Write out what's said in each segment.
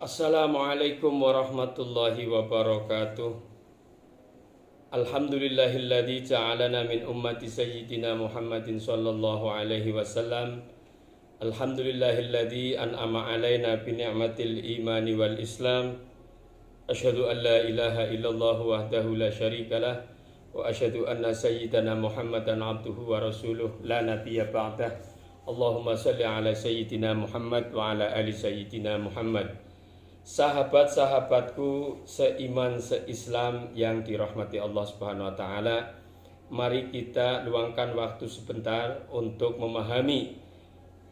Assalamualaikum warahmatullahi wabarakatuh. Alhamdulillahilladzi ja'alana min ummati sayyidina Muhammadin sallallahu alaihi wasallam. Alhamdulillahilladzi an'ama alaina bi ni'matil imani wal islam. Asyhadu an la ilaha illallah wahdahu la syarikalah wa asyhadu anna sayyidana Muhammadan abduhu wa rasuluh la nabiyya ba'dah. Allahumma shalli ala sayyidina Muhammad wa ala ali sayyidina Muhammad. Sahabat-sahabatku seiman seislam yang dirahmati Allah Subhanahu wa taala, mari kita luangkan waktu sebentar untuk memahami.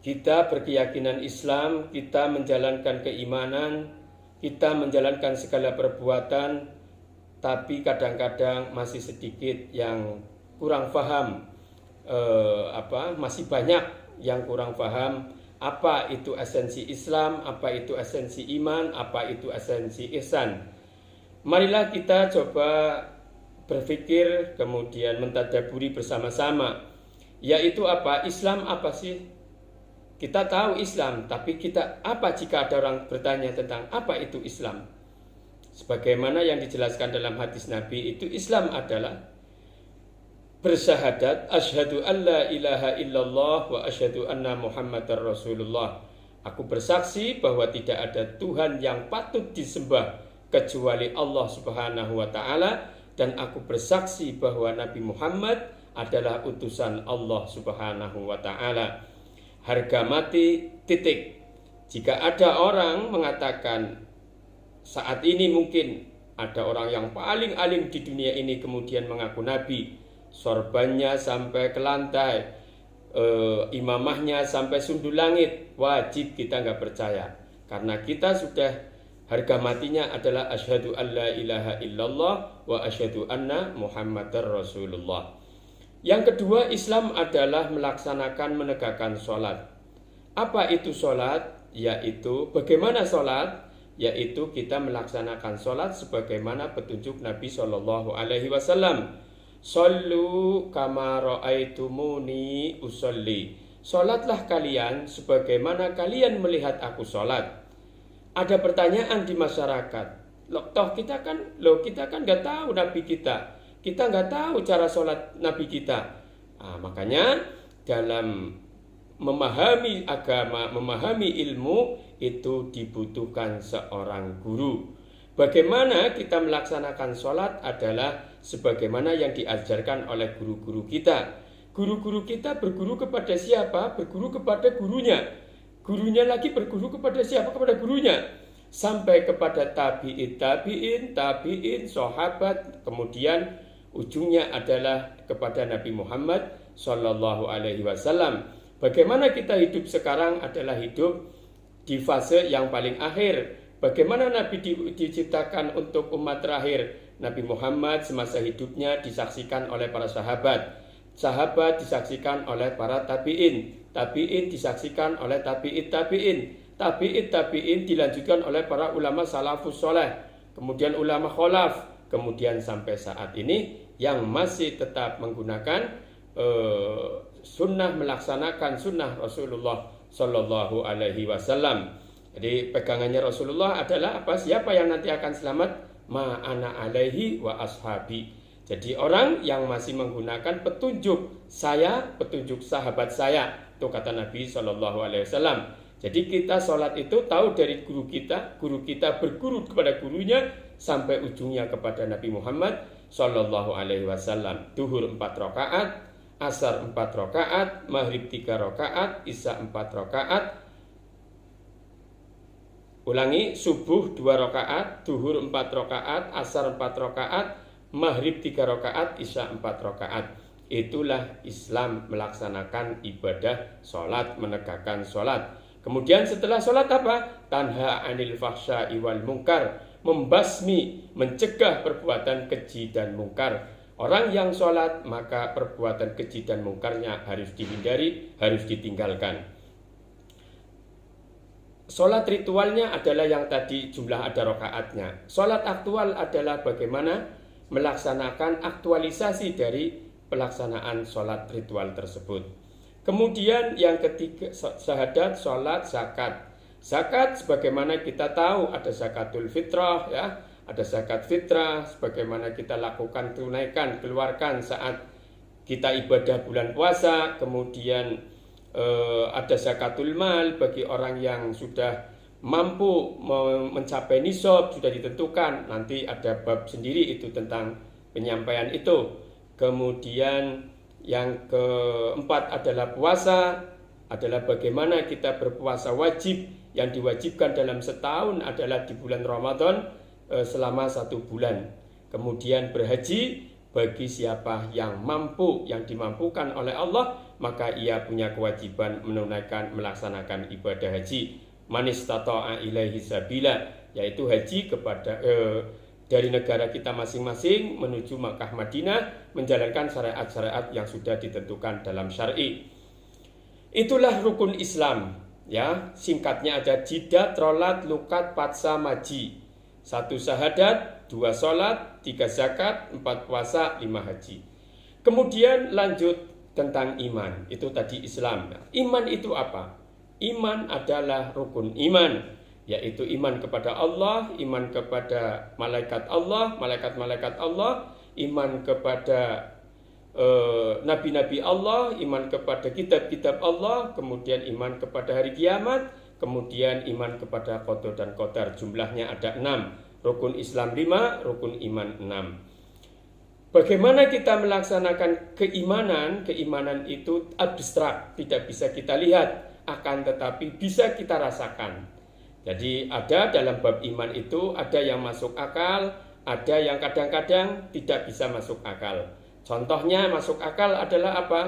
Kita berkeyakinan Islam, kita menjalankan keimanan, kita menjalankan segala perbuatan, tapi kadang-kadang masih sedikit yang kurang paham, masih banyak yang kurang paham. Apa itu esensi Islam, apa itu esensi iman, apa itu esensi ihsan. Marilah kita coba berpikir, kemudian mentadaburi bersama-sama. Yaitu apa? Islam apa sih? Kita tahu Islam, tapi apa jika ada orang bertanya tentang apa itu Islam? Sebagaimana yang dijelaskan dalam hadis Nabi, itu Islam adalah bersyahadat asyhadu an la ilaha illallah wa asyhadu anna muhammadar rasulullah. Aku bersaksi bahwa tidak ada Tuhan yang patut disembah kecuali Allah Subhanahu wa taala, dan aku bersaksi bahwa Nabi Muhammad adalah utusan Allah Subhanahu wa taala. Harga mati titik. Jika ada orang mengatakan saat ini mungkin ada orang yang paling alim di dunia ini kemudian mengaku nabi, sorbannya sampai ke lantai, imamahnya sampai sundul langit, wajib kita nggak percaya. Karena kita sudah harga matinya adalah asyhadu an la ilaha illallah wa asyhadu anna muhammadar rasulullah. Yang kedua, Islam adalah melaksanakan menegakkan sholat. Apa itu sholat? Yaitu bagaimana sholat? Yaitu kita melaksanakan sholat sebagaimana petunjuk Nabi Shallallahu Alaihi Wasallam. Shollu kama ra'aitumuni usolli. Sholatlah kalian sebagaimana kalian melihat aku sholat. Ada pertanyaan di masyarakat. Kita kan nggak tahu Nabi kita. Kita nggak tahu cara sholat Nabi kita. Makanya dalam memahami agama, memahami ilmu itu dibutuhkan seorang guru. Bagaimana kita melaksanakan sholat adalah sebagaimana yang diajarkan oleh guru-guru kita. Guru-guru kita berguru kepada siapa? Berguru kepada gurunya. Gurunya lagi berguru kepada siapa? Kepada gurunya. Sampai kepada tabi'in, sahabat, kemudian ujungnya adalah kepada Nabi Muhammad Sallallahu Alaihi Wasallam. Bagaimana kita hidup sekarang adalah hidup di fase yang paling akhir. Bagaimana Nabi diciptakan untuk umat terakhir? Nabi Muhammad semasa hidupnya disaksikan oleh para sahabat. Sahabat disaksikan oleh para tabi'in. Tabi'in disaksikan oleh tabi'in. Tabi'in dilanjutkan oleh para ulama salafus soleh. Kemudian ulama kholaf. Kemudian sampai saat ini yang masih tetap menggunakan sunnah, melaksanakan sunnah Rasulullah Sallallahu Alaihi Wasallam. Jadi pegangannya Rasulullah adalah apa? Siapa yang nanti akan selamat? Ma'ana alaihi wa ashabi. Jadi orang yang masih menggunakan petunjuk saya, petunjuk sahabat saya, itu kata Nabi Sallallahu Alaihi Wasallam. Jadi kita sholat itu tahu dari guru kita berguru kepada gurunya sampai ujungnya kepada Nabi Muhammad Sallallahu Alaihi Wasallam. Duhur 4 rakaat, asar 4 rakaat, maghrib 3 rakaat, isya 4 rakaat. Ulangi, subuh 2 rakaat, duhur 4 rakaat, asar 4 rakaat, maghrib 3 rakaat, isya 4 rakaat. Itulah Islam melaksanakan ibadah sholat, menegakkan sholat. Kemudian setelah sholat apa? Tanha anil fahsya'i wal munkar, membasmi, mencegah perbuatan keji dan mungkar. Orang yang sholat maka perbuatan keji dan mungkarnya harus dihindari, harus ditinggalkan. Sholat ritualnya adalah yang tadi jumlah ada rakaatnya. Sholat aktual adalah bagaimana melaksanakan aktualisasi dari pelaksanaan sholat ritual tersebut. Kemudian yang ketiga, syahadat, sholat, zakat. Zakat sebagaimana kita tahu ada zakatul fitrah ya, ada zakat fitrah sebagaimana kita lakukan, tunaikan, keluarkan saat kita ibadah bulan puasa. Kemudian ada zakatul mal bagi orang yang sudah mampu mencapai nisab, sudah ditentukan, nanti ada bab sendiri itu tentang penyampaian itu. Kemudian yang keempat adalah puasa, adalah bagaimana kita berpuasa wajib. Yang diwajibkan dalam setahun adalah di bulan Ramadan selama 1 bulan. Kemudian berhaji bagi siapa yang mampu, yang dimampukan oleh Allah, maka ia punya kewajiban menunaikan, melaksanakan ibadah haji. Man istata'a ilaihi sabila, yaitu haji kepada dari negara kita masing-masing menuju Makkah Madinah, menjalankan syariat-syariat yang sudah ditentukan dalam syar'i. Itulah rukun Islam. Ya, singkatnya ada jidat, rolat, lukat, patsa, maji. 1 syahadat, 2 sholat, 3 zakat, 4 puasa, 5 haji. Kemudian lanjut tentang iman. Itu tadi Islam. Iman itu apa? Iman adalah rukun iman, yaitu iman kepada Allah, iman kepada malaikat Allah, malaikat-malaikat Allah, iman kepada nabi-nabi Allah, iman kepada kitab-kitab Allah, kemudian iman kepada hari kiamat, kemudian iman kepada qada dan qadar. Jumlahnya ada 6. Rukun Islam 5, rukun iman 6. Bagaimana kita melaksanakan keimanan? Keimanan itu abstrak, tidak bisa kita lihat, akan tetapi bisa kita rasakan. Jadi ada dalam bab iman itu ada yang masuk akal, ada yang kadang-kadang tidak bisa masuk akal. Contohnya masuk akal adalah apa?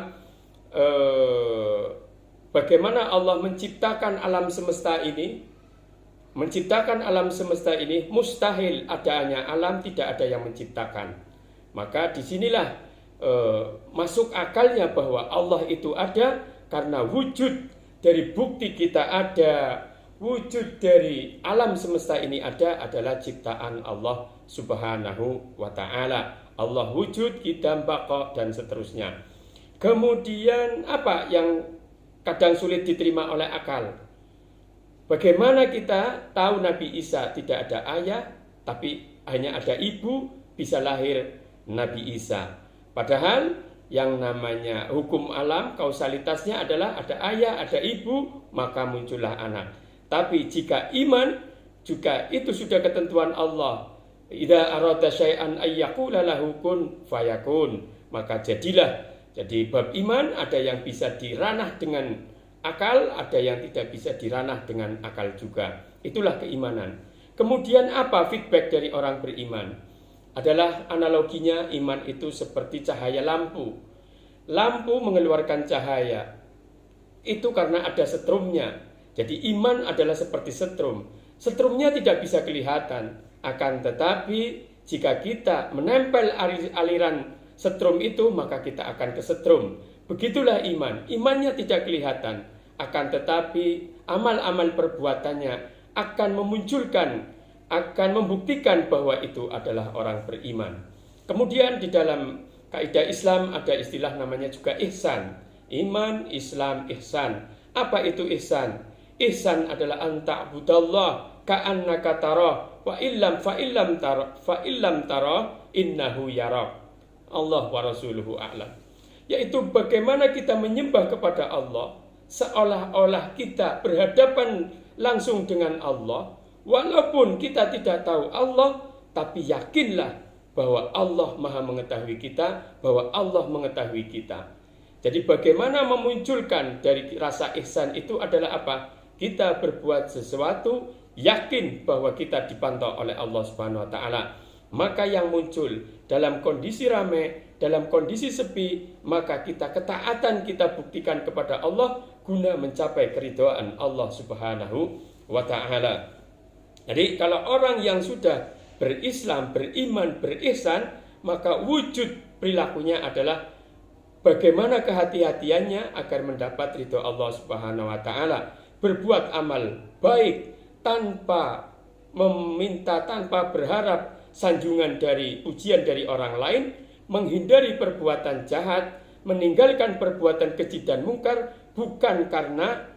Bagaimana Allah menciptakan alam semesta ini? Menciptakan alam semesta ini mustahil adanya alam, tidak ada yang menciptakan. Maka disinilah masuk akalnya bahwa Allah itu ada, karena wujud dari bukti kita ada, wujud dari alam semesta ini ada adalah ciptaan Allah Subhanahu wa ta'ala. Allah wujud, qidam, baqa, dan seterusnya. Kemudian apa yang kadang sulit diterima oleh akal? Bagaimana kita tahu Nabi Isa tidak ada ayah, tapi hanya ada ibu, bisa lahir Nabi Isa. Padahal yang namanya hukum alam, kausalitasnya adalah ada ayah, ada ibu, maka muncullah anak. Tapi jika iman, juga itu sudah ketentuan Allah. Idza arada syai'an ayyaqula lahu kun fayakun, maka jadilah. Jadi bab iman ada yang bisa diranah dengan akal, ada yang tidak bisa diranah dengan akal juga. Itulah keimanan. Kemudian apa feedback dari orang beriman? Adalah analoginya iman itu seperti cahaya lampu. Lampu mengeluarkan cahaya. Itu karena ada setrumnya. Jadi iman adalah seperti setrum. Setrumnya tidak bisa kelihatan. Akan tetapi jika kita menempel aliran setrum itu, maka kita akan kesetrum. Begitulah iman. Imannya tidak kelihatan. Akan tetapi amal-amal perbuatannya akan memunculkan, akan membuktikan bahwa itu adalah orang beriman. Kemudian di dalam kaidah Islam ada istilah namanya juga ihsan. Iman, Islam, ihsan. Apa itu ihsan? Ihsan adalah anta'budallah ka'annaka tarah wa illam tara innahu yarak. Allah wa rasuluhu a'lam. Yaitu bagaimana kita menyembah kepada Allah seolah-olah kita berhadapan langsung dengan Allah, walaupun kita tidak tahu Allah, tapi yakinlah bahwa Allah Maha mengetahui kita, bahwa Allah mengetahui kita. Jadi bagaimana memunculkan dari rasa ihsan itu adalah apa? Kita berbuat sesuatu yakin bahwa kita dipantau oleh Allah Subhanahu wa taala. Maka yang muncul dalam kondisi ramai, dalam kondisi sepi, maka ketaatan kita buktikan kepada Allah guna mencapai keridhaan Allah Subhanahu wa taala. Jadi kalau orang yang sudah berislam, beriman, berihsan, maka wujud perilakunya adalah bagaimana kehati-hatiannya agar mendapat ridho Allah Subhanahu wa taala. Berbuat amal baik tanpa meminta, tanpa berharap sanjungan dari pujian dari orang lain, menghindari perbuatan jahat, meninggalkan perbuatan keji dan mungkar, bukan karena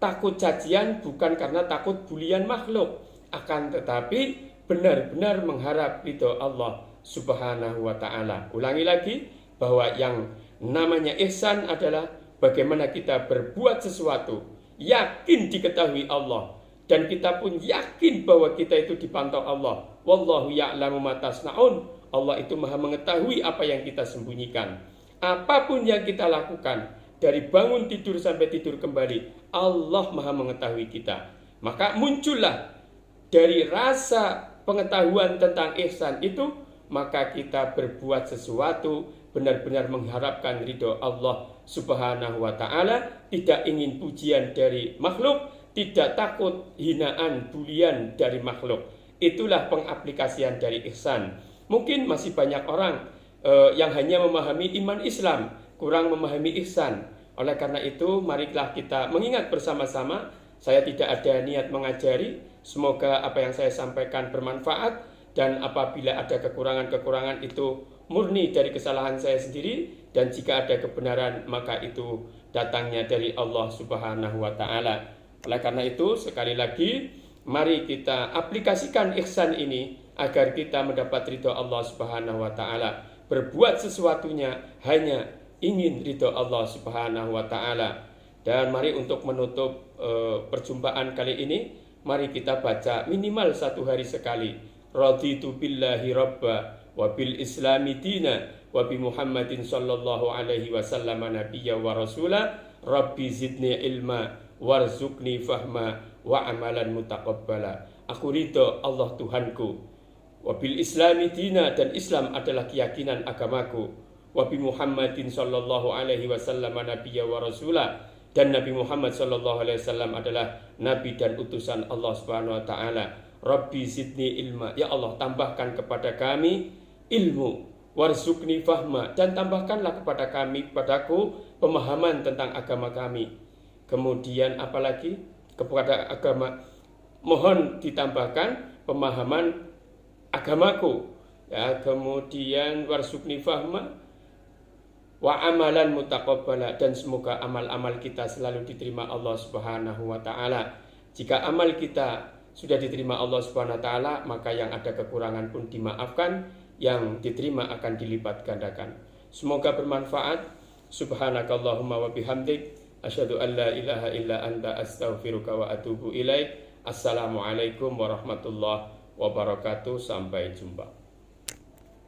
takut cacian bukan karena takut bulian makhluk, akan tetapi benar-benar mengharap ridho Allah Subhanahu wa ta'ala. Ulangi lagi bahwa yang namanya ihsan adalah bagaimana kita berbuat sesuatu yakin diketahui Allah, dan kita pun yakin bahwa kita itu dipantau Allah. Wallahu ya'lamu ma tasna'un. Allah itu maha mengetahui apa yang kita sembunyikan. Apapun yang kita lakukan, dari bangun tidur sampai tidur kembali, Allah maha mengetahui kita. Maka muncullah dari rasa pengetahuan tentang ihsan itu, maka kita berbuat sesuatu benar-benar mengharapkan ridho Allah Subhanahu wa ta'ala, tidak ingin pujian dari makhluk, tidak takut hinaan bulian dari makhluk. Itulah pengaplikasian dari ihsan. Mungkin masih banyak orang yang hanya memahami iman Islam, kurang memahami ihsan. Oleh karena itu, marilah kita mengingat bersama-sama. Saya tidak ada niat mengajari, semoga apa yang saya sampaikan bermanfaat, dan apabila ada kekurangan-kekurangan itu murni dari kesalahan saya sendiri, dan jika ada kebenaran maka itu datangnya dari Allah Subhanahu wa ta'ala. Oleh karena itu, sekali lagi, mari kita aplikasikan ihsan ini agar kita mendapat ridho Allah Subhanahu wa ta'ala. Berbuat sesuatunya hanya ingin ridho Allah Subhanahu wa ta'ala. Dan mari untuk menutup perjumpaan kali ini, mari kita baca minimal 1 hari sekali. Raditu billahi rabba wa bil islami dina wa bi Muhammadin sallallahu alaihi wasallam nabiyya wa rasula. Rabbi zidni ilma warzuqni fahma wa amalan mutaqabbala. Aku ridho Allah Tuhanku, wa bil islami dina, dan Islam adalah keyakinan agamaku, wa bi Muhammadin sallallahu alaihi wasallam nabiyya wa rasula, dan Nabi Muhammad sallallahu alaihi wasallam adalah nabi dan utusan Allah Subhanahu wa taala. Rabbi zidni ilma, ya Allah tambahkan kepada kami ilmu, warzuqni fahma, dan tambahkanlah kepada kami, kepadaku, pemahaman tentang agama kami. Kemudian apalagi kepada agama, mohon ditambahkan pemahaman agamaku, ya. Kemudian warzuqni fahma wa amalan mutaqabbala, dan semoga amal-amal kita selalu diterima Allah Subhanahu wa taala. Jika amal kita sudah diterima Allah Subhanahu wa taala, maka yang ada kekurangan pun dimaafkan, yang diterima akan dilipat gandakan. Semoga bermanfaat. Subhanakallahumma wa bihamdik, asyhadu an la ilaha illa anta, astaghfiruka wa atubu ilaik. Assalamualaikum warahmatullahi wabarakatuh. Sampai jumpa.